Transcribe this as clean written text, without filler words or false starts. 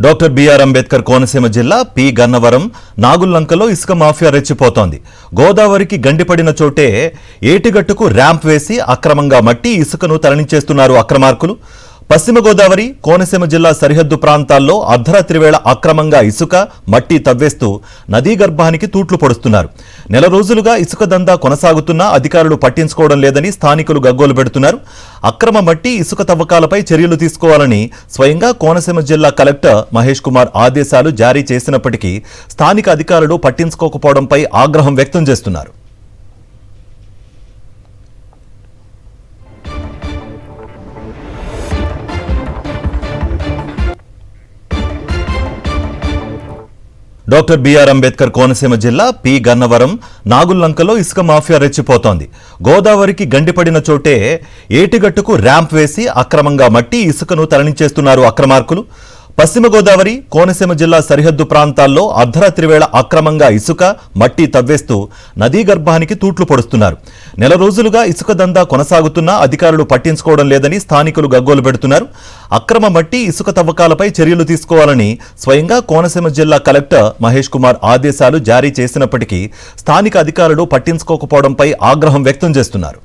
Doctor BR Ambedkar Konaseema జిల్లా P Gannavaram నాగుల్లంకలో ఇసుక mafia రెచ్చిపోతోంది. గోదావరికి గండిపడిన చోటే ఏటిగట్టుకు ర్యాంప్ వేసి అక్రమంగా మట్టి ఇసుకను తరలించేస్తున్నారు అక్రమార్కులు. పశ్చిమ గోదావరి కోనసీమ జిల్లా సరిహద్దు ప్రాంతాల్లో అర్ధరాత్రి వేళ అక్రమంగా ఇసుక మట్టి తవ్వేస్తూ నదీ గర్భానికి తూట్లు పొడుస్తున్నారు. నెల రోజులుగా ఇసుక దందా కొనసాగుతున్నా అధికారులు పట్టించుకోవడం లేదని స్థానికులు గగ్గోలు పెడుతున్నారు. అక్రమ మట్టి ఇసుక తవ్వకాలపై చర్యలు తీసుకోవాలని స్వయంగా కోనసీమ జిల్లా కలెక్టర్ మహేష్ కుమార్ ఆదేశాలు జారీ చేసినప్పటికీ స్థానిక అధికారులు పట్టించుకోకపోవడంపై ఆగ్రహం వ్యక్తం చేస్తున్నారు. డాక్టర్ బిఆర్ అంబేద్కర్ కోనసీమ జిల్లా పి గన్నవరం నాగుల్లంకలో ఇసుక మాఫియా రెచ్చిపోతోంది. గోదావరికి గండిపడిన చోటే ఏటిగట్టుకు ర్యాంప్ వేసి అక్రమంగా మట్టి ఇసుకను తరలించేస్తున్నారు అక్రమార్కులు. పశ్చిమ గోదావరి కోనసీమ జిల్లా సరిహద్దు ప్రాంతాల్లో అర్ధరాత్రి వేళ అక్రమంగా ఇసుక మట్టి తవ్వేస్తూ నదీ గర్భానికి తూట్లు పొడుస్తున్నారు. నెల రోజులుగా ఇసుక దందా కొనసాగుతున్నా అధికారులు పట్టించుకోవడం లేదని స్థానికులు గగ్గోలు పెడుతున్నారు. అక్రమ మట్టి ఇసుక తవ్వకాలపై చర్యలు తీసుకోవాలని స్వయంగా కోనసీమ జిల్లా కలెక్టర్ మహేష్ కుమార్ ఆదేశాలు జారీ చేసినప్పటికీ స్థానిక అధికారులు పట్టించుకోకపోవడంపై ఆగ్రహం వ్యక్తం చేస్తున్నారు.